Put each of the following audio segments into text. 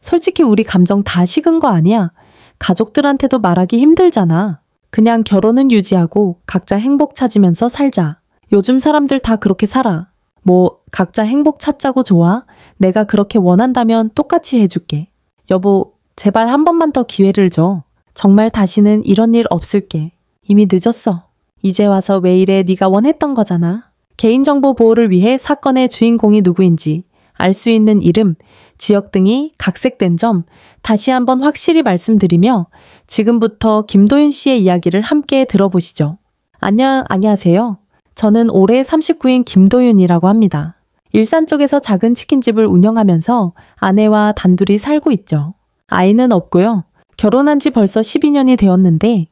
솔직히 우리 감정 다 식은 거 아니야? 가족들한테도 말하기 힘들잖아. 그냥 결혼은 유지하고 각자 행복 찾으면서 살자. 요즘 사람들 다 그렇게 살아. 뭐 각자 행복 찾자고 좋아? 내가 그렇게 원한다면 똑같이 해줄게. 여보, 제발 한 번만 더 기회를 줘. 정말 다시는 이런 일 없을게. 이미 늦었어. 이제 와서 왜 이래? 네가 원했던 거잖아. 개인정보 보호를 위해 사건의 주인공이 누구인지 알 수 있는 이름, 지역 등이 각색된 점 다시 한번 확실히 말씀드리며 지금부터 김도윤 씨의 이야기를 함께 들어보시죠. 안녕하세요. 저는 올해 39인 김도윤이라고 합니다. 일산 쪽에서 작은 치킨집을 운영하면서 아내와 단둘이 살고 있죠. 아이는 없고요. 결혼한 지 벌써 12년이 되었는데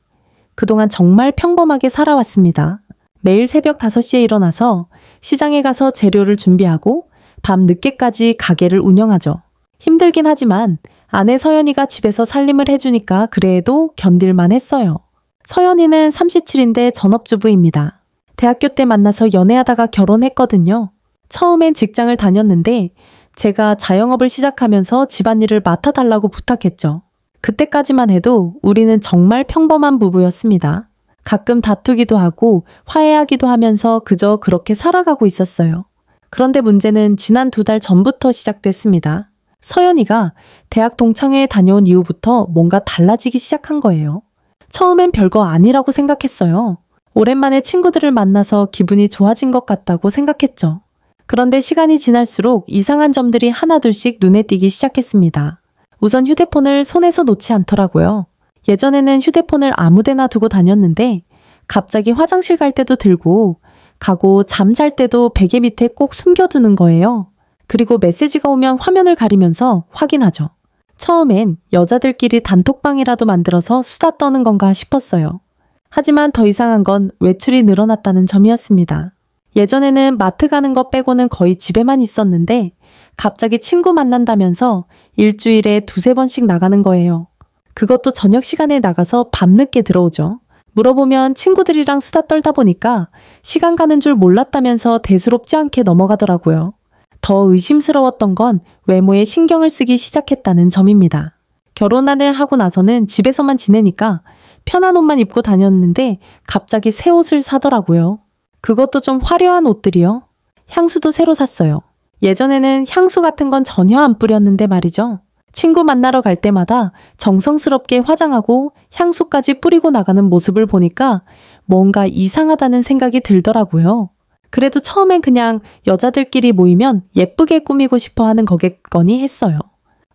그동안 정말 평범하게 살아왔습니다. 매일 새벽 5시에 일어나서 시장에 가서 재료를 준비하고 밤 늦게까지 가게를 운영하죠. 힘들긴 하지만 아내 서연이가 집에서 살림을 해주니까 그래도 견딜만 했어요. 서연이는 37인데 전업주부입니다. 대학교 때 만나서 연애하다가 결혼했거든요. 처음엔 직장을 다녔는데 제가 자영업을 시작하면서 집안일을 맡아달라고 부탁했죠. 그때까지만 해도 우리는 정말 평범한 부부였습니다. 가끔 다투기도 하고 화해하기도 하면서 그저 그렇게 살아가고 있었어요. 그런데 문제는 지난 2달 전부터 시작됐습니다. 서연이가 대학 동창회에 다녀온 이후부터 뭔가 달라지기 시작한 거예요. 처음엔 별거 아니라고 생각했어요. 오랜만에 친구들을 만나서 기분이 좋아진 것 같다고 생각했죠. 그런데 시간이 지날수록 이상한 점들이 하나둘씩 눈에 띄기 시작했습니다. 우선 휴대폰을 손에서 놓지 않더라고요. 예전에는 휴대폰을 아무데나 두고 다녔는데 갑자기 화장실 갈 때도 들고 가고 잠잘 때도 베개 밑에 꼭 숨겨두는 거예요. 그리고 메시지가 오면 화면을 가리면서 확인하죠. 처음엔 여자들끼리 단톡방이라도 만들어서 수다 떠는 건가 싶었어요. 하지만 더 이상한 건 외출이 늘어났다는 점이었습니다. 예전에는 마트 가는 것 빼고는 거의 집에만 있었는데 갑자기 친구 만난다면서 일주일에 2-3번씩 나가는 거예요. 그것도 저녁 시간에 나가서 밤늦게 들어오죠. 물어보면 친구들이랑 수다 떨다 보니까 시간 가는 줄 몰랐다면서 대수롭지 않게 넘어가더라고요. 더 의심스러웠던 건 외모에 신경을 쓰기 시작했다는 점입니다. 결혼을 하고 나서는 집에서만 지내니까 편한 옷만 입고 다녔는데 갑자기 새 옷을 사더라고요. 그것도 좀 화려한 옷들이요. 향수도 새로 샀어요. 예전에는 향수 같은 건 전혀 안 뿌렸는데 말이죠. 친구 만나러 갈 때마다 정성스럽게 화장하고 향수까지 뿌리고 나가는 모습을 보니까 뭔가 이상하다는 생각이 들더라고요. 그래도 처음엔 그냥 여자들끼리 모이면 예쁘게 꾸미고 싶어 하는 거겠거니 했어요.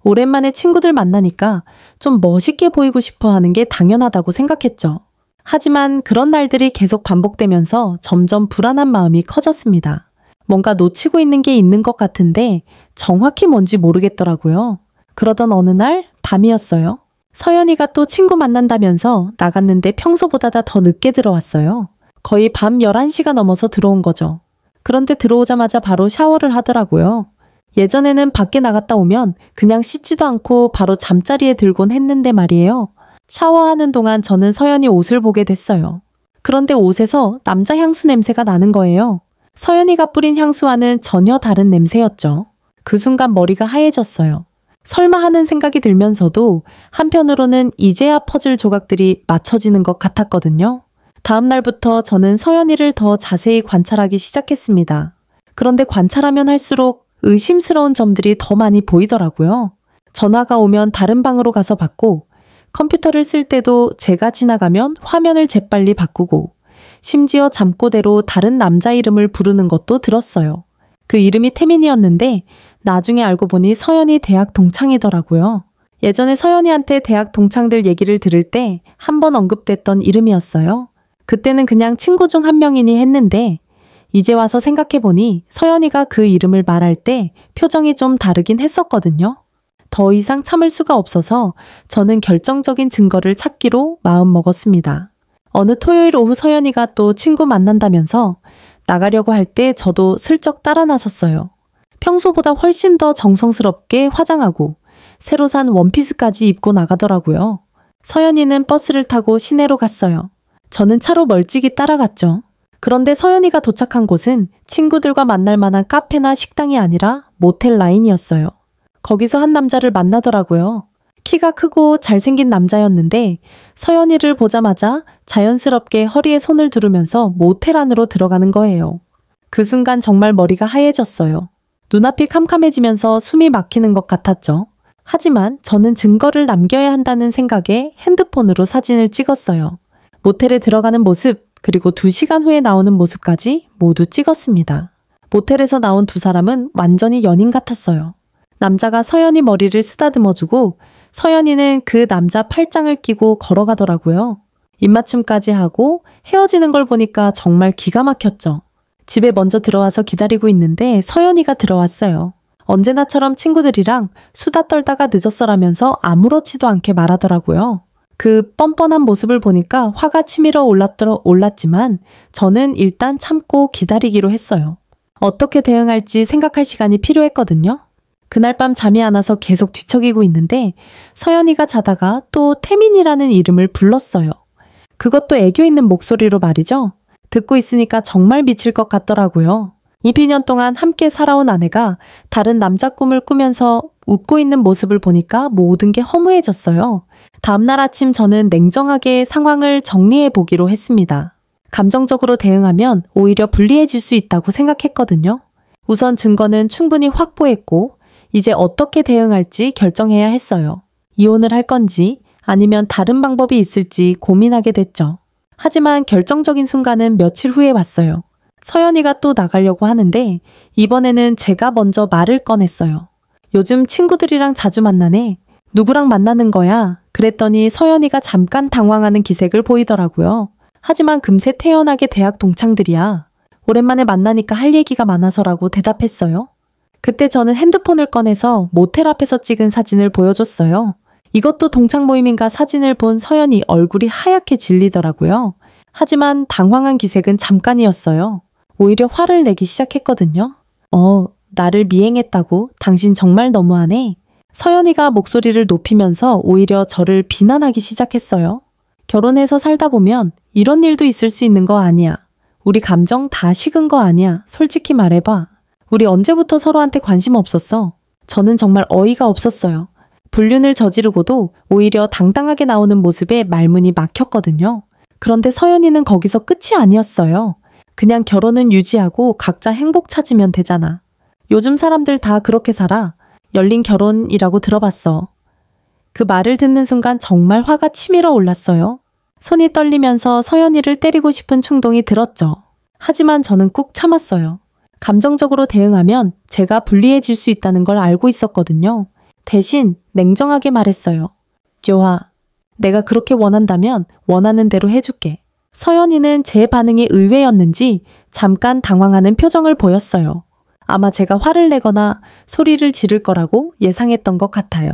오랜만에 친구들 만나니까 좀 멋있게 보이고 싶어 하는 게 당연하다고 생각했죠. 하지만 그런 날들이 계속 반복되면서 점점 불안한 마음이 커졌습니다. 뭔가 놓치고 있는 게 있는 것 같은데 정확히 뭔지 모르겠더라고요. 그러던 어느 날 밤이었어요. 서연이가 또 친구 만난다면서 나갔는데 평소보다 더 늦게 들어왔어요. 거의 밤 11시가 넘어서 들어온 거죠. 그런데 들어오자마자 바로 샤워를 하더라고요. 예전에는 밖에 나갔다 오면 그냥 씻지도 않고 바로 잠자리에 들곤 했는데 말이에요. 샤워하는 동안 저는 서연이 옷을 보게 됐어요. 그런데 옷에서 남자 향수 냄새가 나는 거예요. 서연이가 뿌린 향수와는 전혀 다른 냄새였죠. 그 순간 머리가 하얘졌어요. 설마 하는 생각이 들면서도 한편으로는 이제야 퍼즐 조각들이 맞춰지는 것 같았거든요. 다음 날부터 저는 서연이를 더 자세히 관찰하기 시작했습니다. 그런데 관찰하면 할수록 의심스러운 점들이 더 많이 보이더라고요. 전화가 오면 다른 방으로 가서 받고 컴퓨터를 쓸 때도 제가 지나가면 화면을 재빨리 바꾸고 심지어 잠꼬대로 다른 남자 이름을 부르는 것도 들었어요. 그 이름이 태민이었는데 나중에 알고 보니 서연이 대학 동창이더라고요. 예전에 서연이한테 대학 동창들 얘기를 들을 때 한 번 언급됐던 이름이었어요. 그때는 그냥 친구 중 한 명이니 했는데 이제 와서 생각해보니 서연이가 그 이름을 말할 때 표정이 좀 다르긴 했었거든요. 더 이상 참을 수가 없어서 저는 결정적인 증거를 찾기로 마음먹었습니다. 어느 토요일 오후 서연이가 또 친구 만난다면서 나가려고 할 때 저도 슬쩍 따라 나섰어요. 평소보다 훨씬 더 정성스럽게 화장하고 새로 산 원피스까지 입고 나가더라고요. 서연이는 버스를 타고 시내로 갔어요. 저는 차로 멀찍이 따라갔죠. 그런데 서연이가 도착한 곳은 친구들과 만날 만한 카페나 식당이 아니라 모텔 라인이었어요. 거기서 한 남자를 만나더라고요. 키가 크고 잘생긴 남자였는데 서연이를 보자마자 자연스럽게 허리에 손을 두르면서 모텔 안으로 들어가는 거예요. 그 순간 정말 머리가 하얘졌어요. 눈앞이 캄캄해지면서 숨이 막히는 것 같았죠. 하지만 저는 증거를 남겨야 한다는 생각에 핸드폰으로 사진을 찍었어요. 모텔에 들어가는 모습, 그리고 2시간 후에 나오는 모습까지 모두 찍었습니다. 모텔에서 나온 두 사람은 완전히 연인 같았어요. 남자가 서연이 머리를 쓰다듬어주고 서연이는 그 남자 팔짱을 끼고 걸어가더라고요. 입맞춤까지 하고 헤어지는 걸 보니까 정말 기가 막혔죠. 집에 먼저 들어와서 기다리고 있는데 서연이가 들어왔어요. 언제나처럼 친구들이랑 수다 떨다가 늦었어라면서 아무렇지도 않게 말하더라고요. 그 뻔뻔한 모습을 보니까 화가 치밀어 올랐지만 저는 일단 참고 기다리기로 했어요. 어떻게 대응할지 생각할 시간이 필요했거든요. 그날 밤 잠이 안 와서 계속 뒤척이고 있는데 서연이가 자다가 또 태민이라는 이름을 불렀어요. 그것도 애교 있는 목소리로 말이죠. 듣고 있으니까 정말 미칠 것 같더라고요. 20년 동안 함께 살아온 아내가 다른 남자 꿈을 꾸면서 웃고 있는 모습을 보니까 모든 게 허무해졌어요. 다음날 아침 저는 냉정하게 상황을 정리해 보기로 했습니다. 감정적으로 대응하면 오히려 불리해질 수 있다고 생각했거든요. 우선 증거는 충분히 확보했고 이제 어떻게 대응할지 결정해야 했어요. 이혼을 할 건지 아니면 다른 방법이 있을지 고민하게 됐죠. 하지만 결정적인 순간은 며칠 후에 왔어요. 서연이가 또 나가려고 하는데 이번에는 제가 먼저 말을 꺼냈어요. 요즘 친구들이랑 자주 만나네. 누구랑 만나는 거야? 그랬더니 서연이가 잠깐 당황하는 기색을 보이더라고요. 하지만 금세 태연하게 대학 동창들이야. 오랜만에 만나니까 할 얘기가 많아서라고 대답했어요. 그때 저는 핸드폰을 꺼내서 모텔 앞에서 찍은 사진을 보여줬어요. 이것도 동창 모임인가 사진을 본 서연이 얼굴이 하얗게 질리더라고요. 하지만 당황한 기색은 잠깐이었어요. 오히려 화를 내기 시작했거든요. 나를 미행했다고? 당신 정말 너무하네. 서연이가 목소리를 높이면서 오히려 저를 비난하기 시작했어요. 결혼해서 살다 보면 이런 일도 있을 수 있는 거 아니야. 우리 감정 다 식은 거 아니야. 솔직히 말해봐. 우리 언제부터 서로한테 관심 없었어? 저는 정말 어이가 없었어요. 불륜을 저지르고도 오히려 당당하게 나오는 모습에 말문이 막혔거든요. 그런데 서연이는 거기서 끝이 아니었어요. 그냥 결혼은 유지하고 각자 행복 찾으면 되잖아. 요즘 사람들 다 그렇게 살아. 열린 결혼이라고 들어봤어. 그 말을 듣는 순간 정말 화가 치밀어 올랐어요. 손이 떨리면서 서연이를 때리고 싶은 충동이 들었죠. 하지만 저는 꾹 참았어요. 감정적으로 대응하면 제가 불리해질 수 있다는 걸 알고 있었거든요. 대신 냉정하게 말했어요. 교화, 내가 그렇게 원한다면 원하는 대로 해줄게. 서연이는 제 반응이 의외였는지 잠깐 당황하는 표정을 보였어요. 아마 제가 화를 내거나 소리를 지를 거라고 예상했던 것 같아요.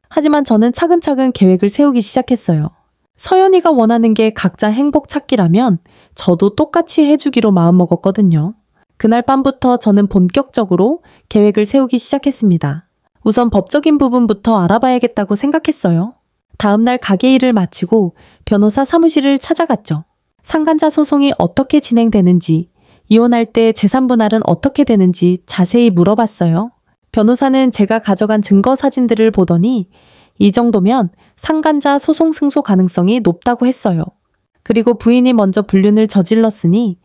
하지만 저는 차근차근 계획을 세우기 시작했어요. 서연이가 원하는 게 각자 행복 찾기라면 저도 똑같이 해주기로 마음먹었거든요. 그날 밤부터 저는 본격적으로 계획을 세우기 시작했습니다. 우선 법적인 부분부터 알아봐야겠다고 생각했어요. 다음날 가게 일을 마치고 변호사 사무실을 찾아갔죠. 상간자 소송이 어떻게 진행되는지, 이혼할 때 재산 분할은 어떻게 되는지 자세히 물어봤어요. 변호사는 제가 가져간 증거 사진들을 보더니 이 정도면 상간자 소송 승소 가능성이 높다고 했어요. 그리고 부인이 먼저 불륜을 저질렀으니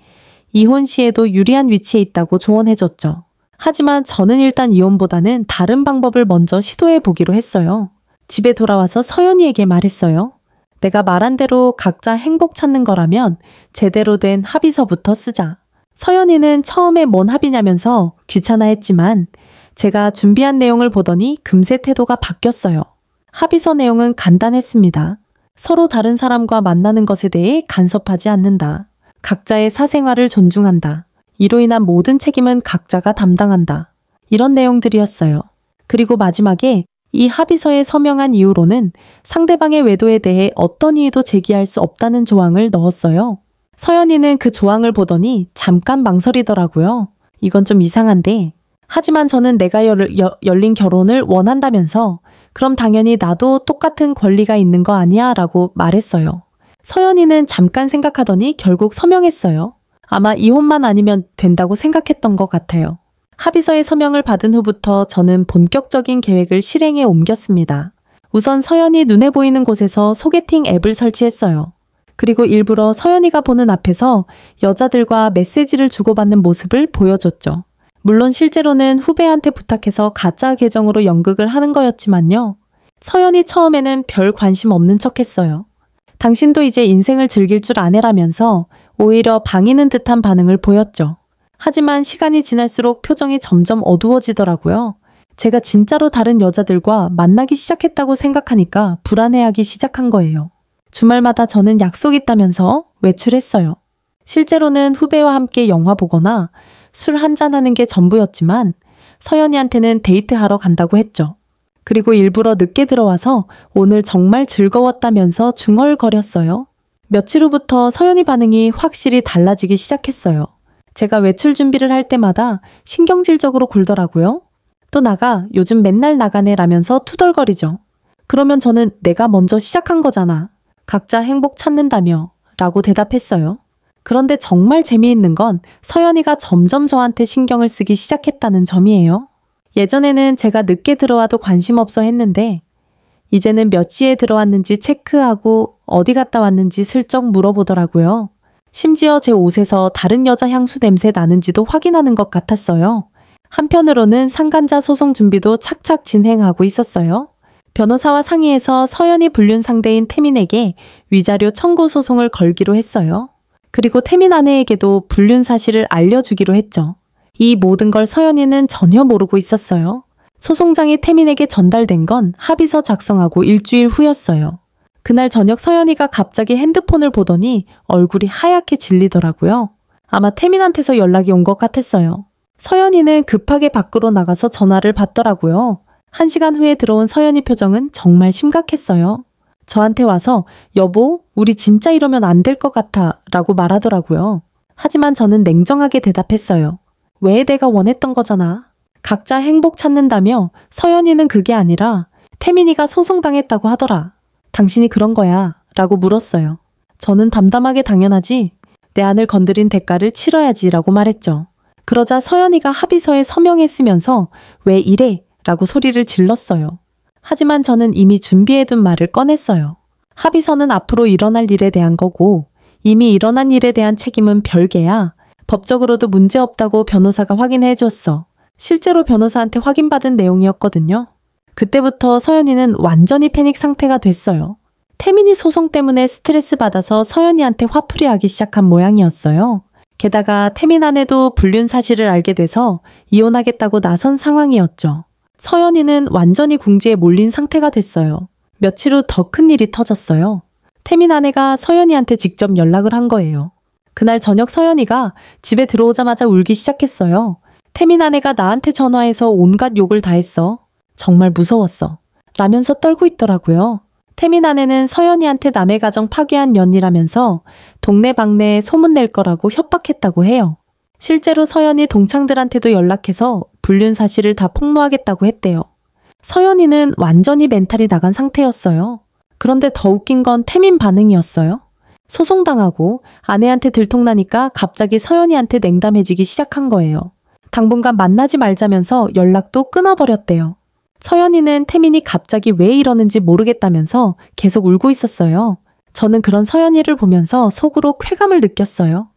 이혼 시에도 유리한 위치에 있다고 조언해줬죠. 하지만 저는 일단 이혼보다는 다른 방법을 먼저 시도해 보기로 했어요. 집에 돌아와서 서연이에게 말했어요. 내가 말한 대로 각자 행복 찾는 거라면 제대로 된 합의서부터 쓰자. 서연이는 처음에 뭔 합의냐면서 귀찮아했지만 제가 준비한 내용을 보더니 금세 태도가 바뀌었어요. 합의서 내용은 간단했습니다. 서로 다른 사람과 만나는 것에 대해 간섭하지 않는다. 각자의 사생활을 존중한다. 이로 인한 모든 책임은 각자가 담당한다. 이런 내용들이었어요. 그리고 마지막에 이 합의서에 서명한 이유로는 상대방의 외도에 대해 어떤 이유도 제기할 수 없다는 조항을 넣었어요. 서연이는 그 조항을 보더니 잠깐 망설이더라고요. 이건 좀 이상한데. 하지만 저는 내가 열린 결혼을 원한다면서 그럼 당연히 나도 똑같은 권리가 있는 거 아니야? 라고 말했어요. 서연이는 잠깐 생각하더니 결국 서명했어요. 아마 이혼만 아니면 된다고 생각했던 것 같아요. 합의서의 서명을 받은 후부터 저는 본격적인 계획을 실행에 옮겼습니다. 우선 서연이 눈에 보이는 곳에서 소개팅 앱을 설치했어요. 그리고 일부러 서연이가 보는 앞에서 여자들과 메시지를 주고받는 모습을 보여줬죠. 물론 실제로는 후배한테 부탁해서 가짜 계정으로 연극을 하는 거였지만요. 서연이 처음에는 별 관심 없는 척했어요. 당신도 이제 인생을 즐길 줄 아네라면서 오히려 방이는 듯한 반응을 보였죠. 하지만 시간이 지날수록 표정이 점점 어두워지더라고요. 제가 진짜로 다른 여자들과 만나기 시작했다고 생각하니까 불안해하기 시작한 거예요. 주말마다 저는 약속 있다면서 외출했어요. 실제로는 후배와 함께 영화 보거나 술 한잔하는 게 전부였지만 서연이한테는 데이트하러 간다고 했죠. 그리고 일부러 늦게 들어와서 오늘 정말 즐거웠다면서 중얼거렸어요. 며칠 후부터 서연이 반응이 확실히 달라지기 시작했어요. 제가 외출 준비를 할 때마다 신경질적으로 굴더라고요. 또 나가, 요즘 맨날 나가네 라면서 투덜거리죠. 그러면 저는 내가 먼저 시작한 거잖아. 각자 행복 찾는다며 라고 대답했어요. 그런데 정말 재미있는 건 서연이가 점점 저한테 신경을 쓰기 시작했다는 점이에요. 예전에는 제가 늦게 들어와도 관심 없어 했는데 이제는 몇 시에 들어왔는지 체크하고 어디 갔다 왔는지 슬쩍 물어보더라고요. 심지어 제 옷에서 다른 여자 향수 냄새 나는지도 확인하는 것 같았어요. 한편으로는 상간자 소송 준비도 착착 진행하고 있었어요. 변호사와 상의해서 서연이 불륜 상대인 태민에게 위자료 청구 소송을 걸기로 했어요. 그리고 태민 아내에게도 불륜 사실을 알려주기로 했죠. 이 모든 걸 서연이는 전혀 모르고 있었어요. 소송장이 태민에게 전달된 건 합의서 작성하고 일주일 후였어요. 그날 저녁 서연이가 갑자기 핸드폰을 보더니 얼굴이 하얗게 질리더라고요. 아마 태민한테서 연락이 온 것 같았어요. 서연이는 급하게 밖으로 나가서 전화를 받더라고요. 1시간 후에 들어온 서연이 표정은 정말 심각했어요. 저한테 와서 여보, 우리 진짜 이러면 안 될 것 같아 라고 말하더라고요. 하지만 저는 냉정하게 대답했어요. 왜 내가 원했던 거잖아. 각자 행복 찾는다며 서연이는 그게 아니라 태민이가 소송당했다고 하더라. 당신이 그런 거야 라고 물었어요. 저는 담담하게 당연하지. 내 안을 건드린 대가를 치러야지 라고 말했죠. 그러자 서연이가 합의서에 서명했으면서 왜 이래? 라고 소리를 질렀어요. 하지만 저는 이미 준비해둔 말을 꺼냈어요. 합의서는 앞으로 일어날 일에 대한 거고 이미 일어난 일에 대한 책임은 별개야. 법적으로도 문제없다고 변호사가 확인해 줬어. 실제로 변호사한테 확인받은 내용이었거든요. 그때부터 서연이는 완전히 패닉 상태가 됐어요. 태민이 소송 때문에 스트레스 받아서 서연이한테 화풀이하기 시작한 모양이었어요. 게다가 태민 아내도 불륜 사실을 알게 돼서 이혼하겠다고 나선 상황이었죠. 서연이는 완전히 궁지에 몰린 상태가 됐어요. 며칠 후 더 큰 일이 터졌어요. 태민 아내가 서연이한테 직접 연락을 한 거예요. 그날 저녁 서연이가 집에 들어오자마자 울기 시작했어요. 태민 아내가 나한테 전화해서 온갖 욕을 다 했어. 정말 무서웠어. 라면서 떨고 있더라고요. 태민 아내는 서연이한테 남의 가정 파괴한 년이라면서 동네방네에 소문낼 거라고 협박했다고 해요. 실제로 서연이 동창들한테도 연락해서 불륜 사실을 다 폭로하겠다고 했대요. 서연이는 완전히 멘탈이 나간 상태였어요. 그런데 더 웃긴 건 태민 반응이었어요. 소송당하고 아내한테 들통나니까 갑자기 서연이한테 냉담해지기 시작한 거예요. 당분간 만나지 말자면서 연락도 끊어버렸대요. 서연이는 태민이 갑자기 왜 이러는지 모르겠다면서 계속 울고 있었어요. 저는 그런 서연이를 보면서 속으로 쾌감을 느꼈어요.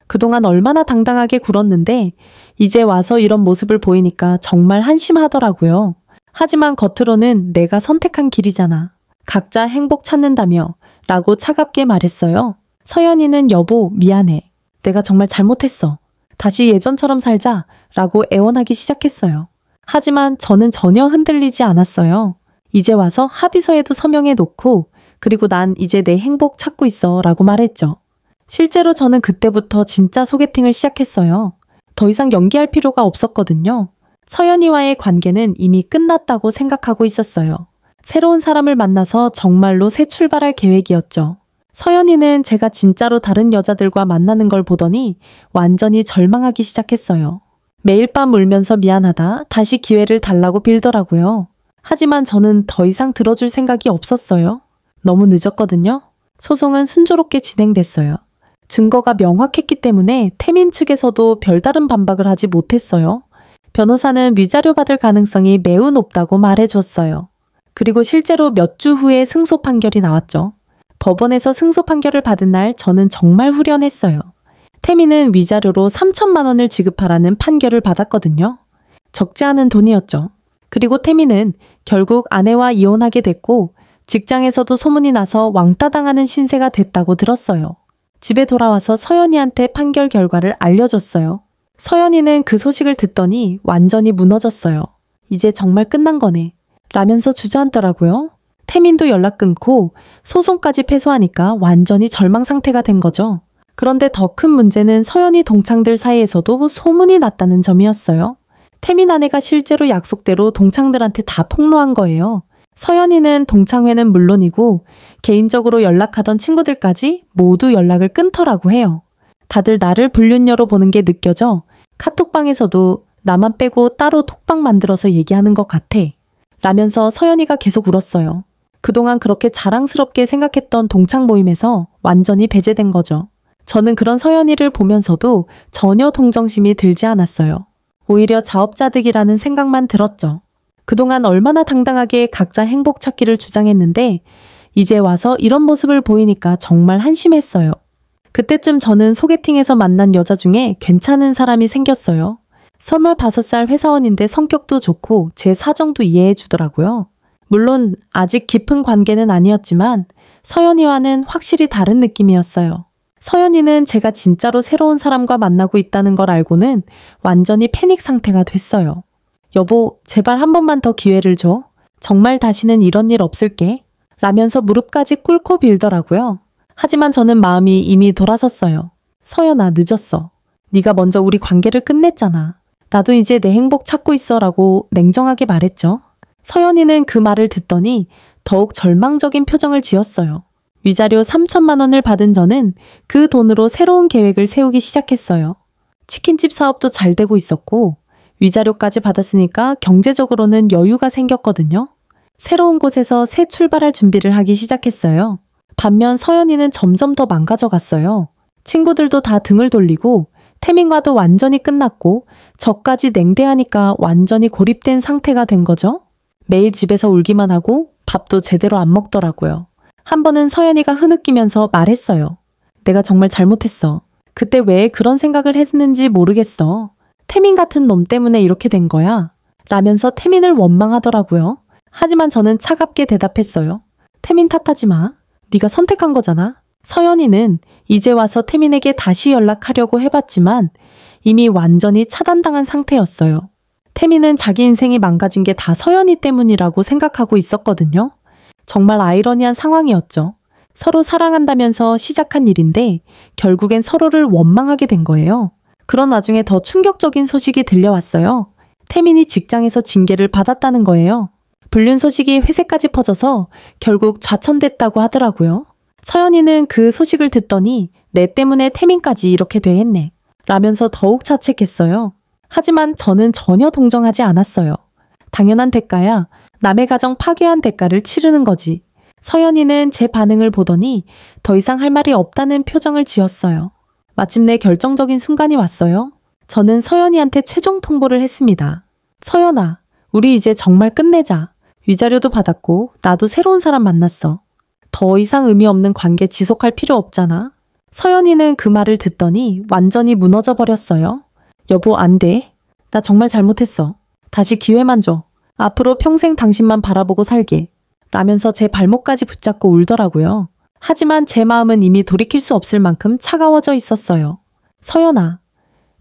그동안 얼마나 당당하게 굴었는데 이제 와서 이런 모습을 보이니까 정말 한심하더라고요. 하지만 겉으로는 내가 선택한 길이잖아. 각자 행복 찾는다며 라고 차갑게 말했어요. 서연이는 여보 미안해. 내가 정말 잘못했어. 다시 예전처럼 살자 라고 애원하기 시작했어요. 하지만 저는 전혀 흔들리지 않았어요. 이제 와서 합의서에도 서명해 놓고 그리고 난 이제 내 행복 찾고 있어 라고 말했죠. 실제로 저는 그때부터 진짜 소개팅을 시작했어요. 더 이상 연기할 필요가 없었거든요. 서연이와의 관계는 이미 끝났다고 생각하고 있었어요. 새로운 사람을 만나서 정말로 새 출발할 계획이었죠. 서연이는 제가 진짜로 다른 여자들과 만나는 걸 보더니 완전히 절망하기 시작했어요. 매일 밤 울면서 미안하다, 다시 기회를 달라고 빌더라고요. 하지만 저는 더 이상 들어줄 생각이 없었어요. 너무 늦었거든요. 소송은 순조롭게 진행됐어요. 증거가 명확했기 때문에 태민 측에서도 별다른 반박을 하지 못했어요. 변호사는 위자료 받을 가능성이 매우 높다고 말해줬어요. 그리고 실제로 몇 주 후에 승소 판결이 나왔죠. 법원에서 승소 판결을 받은 날 저는 정말 후련했어요. 태민은 위자료로 3천만 원을 지급하라는 판결을 받았거든요. 적지 않은 돈이었죠. 그리고 태민은 결국 아내와 이혼하게 됐고 직장에서도 소문이 나서 왕따 당하는 신세가 됐다고 들었어요. 집에 돌아와서 서연이한테 판결 결과를 알려줬어요. 서연이는 그 소식을 듣더니 완전히 무너졌어요. 이제 정말 끝난 거네. 라면서 주저앉더라고요. 태민도 연락 끊고 소송까지 패소하니까 완전히 절망 상태가 된 거죠. 그런데 더 큰 문제는 서연이 동창들 사이에서도 소문이 났다는 점이었어요. 태민 아내가 실제로 약속대로 동창들한테 다 폭로한 거예요. 서연이는 동창회는 물론이고 개인적으로 연락하던 친구들까지 모두 연락을 끊더라고 해요. 다들 나를 불륜녀로 보는 게 느껴져 카톡방에서도 나만 빼고 따로 톡방 만들어서 얘기하는 것 같아. 라면서 서연이가 계속 울었어요. 그동안 그렇게 자랑스럽게 생각했던 동창 모임에서 완전히 배제된 거죠. 저는 그런 서연이를 보면서도 전혀 동정심이 들지 않았어요. 오히려 자업자득이라는 생각만 들었죠. 그동안 얼마나 당당하게 각자 행복 찾기를 주장했는데 이제 와서 이런 모습을 보이니까 정말 한심했어요. 그때쯤 저는 소개팅에서 만난 여자 중에 괜찮은 사람이 생겼어요. 25살 회사원인데 성격도 좋고 제 사정도 이해해 주더라고요. 물론 아직 깊은 관계는 아니었지만 서연이와는 확실히 다른 느낌이었어요. 서연이는 제가 진짜로 새로운 사람과 만나고 있다는 걸 알고는 완전히 패닉 상태가 됐어요. 여보, 제발 한 번만 더 기회를 줘. 정말 다시는 이런 일 없을게. 라면서 무릎까지 꿇고 빌더라고요. 하지만 저는 마음이 이미 돌아섰어요. 서연아, 늦었어. 네가 먼저 우리 관계를 끝냈잖아. 나도 이제 내 행복 찾고 있어 라고 냉정하게 말했죠. 서연이는 그 말을 듣더니 더욱 절망적인 표정을 지었어요. 위자료 3천만 원을 받은 저는 그 돈으로 새로운 계획을 세우기 시작했어요. 치킨집 사업도 잘 되고 있었고 위자료까지 받았으니까 경제적으로는 여유가 생겼거든요. 새로운 곳에서 새 출발할 준비를 하기 시작했어요. 반면 서연이는 점점 더 망가져 갔어요. 친구들도 다 등을 돌리고 태민과도 완전히 끝났고 저까지 냉대하니까 완전히 고립된 상태가 된 거죠. 매일 집에서 울기만 하고 밥도 제대로 안 먹더라고요. 한 번은 서연이가 흐느끼면서 말했어요. 내가 정말 잘못했어. 그때 왜 그런 생각을 했는지 모르겠어. 태민 같은 놈 때문에 이렇게 된 거야. 라면서 태민을 원망하더라고요. 하지만 저는 차갑게 대답했어요. 태민 탓하지 마. 네가 선택한 거잖아. 서연이는 이제 와서 태민에게 다시 연락하려고 해봤지만 이미 완전히 차단당한 상태였어요. 태민은 자기 인생이 망가진 게 다 서연이 때문이라고 생각하고 있었거든요. 정말 아이러니한 상황이었죠. 서로 사랑한다면서 시작한 일인데 결국엔 서로를 원망하게 된 거예요. 그런 와중에 더 충격적인 소식이 들려왔어요. 태민이 직장에서 징계를 받았다는 거예요. 불륜 소식이 회사까지 퍼져서 결국 좌천됐다고 하더라고요. 서연이는 그 소식을 듣더니 내 때문에 태민까지 이렇게 되했네. 라면서 더욱 자책했어요. 하지만 저는 전혀 동정하지 않았어요. 당연한 대가야. 남의 가정 파괴한 대가를 치르는 거지. 서연이는 제 반응을 보더니 더 이상 할 말이 없다는 표정을 지었어요. 마침내 결정적인 순간이 왔어요. 저는 서연이한테 최종 통보를 했습니다. 서연아, 우리 이제 정말 끝내자. 위자료도 받았고 나도 새로운 사람 만났어. 더 이상 의미 없는 관계 지속할 필요 없잖아. 서연이는 그 말을 듣더니 완전히 무너져 버렸어요. 여보, 안 돼. 나 정말 잘못했어. 다시 기회만 줘. 앞으로 평생 당신만 바라보고 살게. 라면서 제 발목까지 붙잡고 울더라고요. 하지만 제 마음은 이미 돌이킬 수 없을 만큼 차가워져 있었어요. 서연아,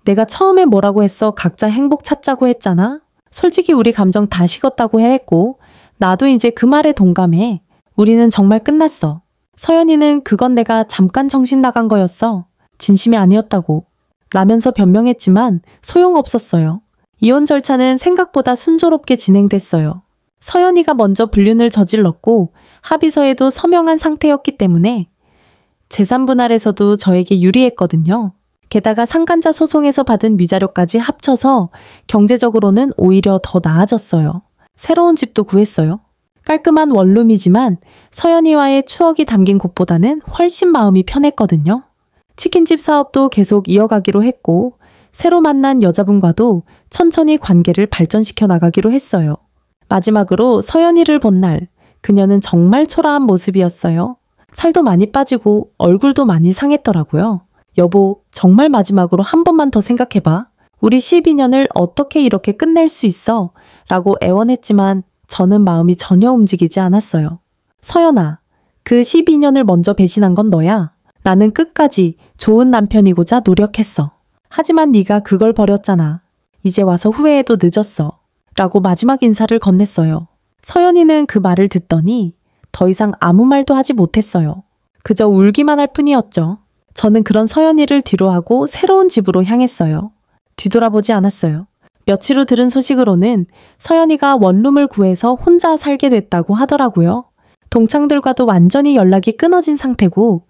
내가 처음에 뭐라고 했어? 각자 행복 찾자고 했잖아. 솔직히 우리 감정 다 식었다고 했고 나도 이제 그 말에 동감해. 우리는 정말 끝났어. 서연이는 그건 내가 잠깐 정신 나간 거였어. 진심이 아니었다고. 라면서 변명했지만 소용없었어요. 이혼 절차는 생각보다 순조롭게 진행됐어요. 서연이가 먼저 불륜을 저질렀고 합의서에도 서명한 상태였기 때문에 재산 분할에서도 저에게 유리했거든요. 게다가 상간자 소송에서 받은 위자료까지 합쳐서 경제적으로는 오히려 더 나아졌어요. 새로운 집도 구했어요. 깔끔한 원룸이지만 서연이와의 추억이 담긴 곳보다는 훨씬 마음이 편했거든요. 치킨집 사업도 계속 이어가기로 했고 새로 만난 여자분과도 천천히 관계를 발전시켜 나가기로 했어요. 마지막으로 서연이를 본 날, 그녀는 정말 초라한 모습이었어요. 살도 많이 빠지고 얼굴도 많이 상했더라고요. 여보, 정말 마지막으로 한 번만 더 생각해봐. 우리 12년을 어떻게 이렇게 끝낼 수 있어? 라고 애원했지만 저는 마음이 전혀 움직이지 않았어요. 서연아, 그 12년을 먼저 배신한 건 너야. 나는 끝까지 좋은 남편이고자 노력했어. 하지만 네가 그걸 버렸잖아. 이제 와서 후회해도 늦었어. 라고 마지막 인사를 건넸어요. 서연이는 그 말을 듣더니 더 이상 아무 말도 하지 못했어요. 그저 울기만 할 뿐이었죠. 저는 그런 서연이를 뒤로하고 새로운 집으로 향했어요. 뒤돌아보지 않았어요. 며칠 후 들은 소식으로는 서연이가 원룸을 구해서 혼자 살게 됐다고 하더라고요. 동창들과도 완전히 연락이 끊어진 상태고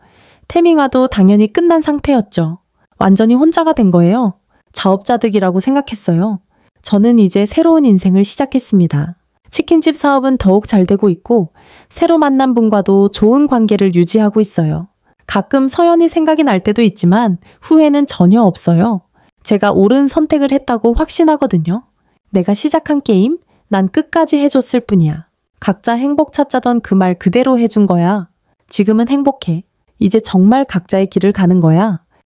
태밍화도 당연히 끝난 상태였죠. 완전히 혼자가 된 거예요. 자업자득이라고 생각했어요. 저는 이제 새로운 인생을 시작했습니다. 치킨집 사업은 더욱 잘 되고 있고 새로 만난 분과도 좋은 관계를 유지하고 있어요. 가끔 서연이 생각이 날 때도 있지만 후회는 전혀 없어요. 제가 옳은 선택을 했다고 확신하거든요. 내가 시작한 게임, 난 끝까지 해줬을 뿐이야. 각자 행복 찾자던 그 말 그대로 해준 거야. 지금은 행복해. 이제 정말 각자의 길을 가는 거야.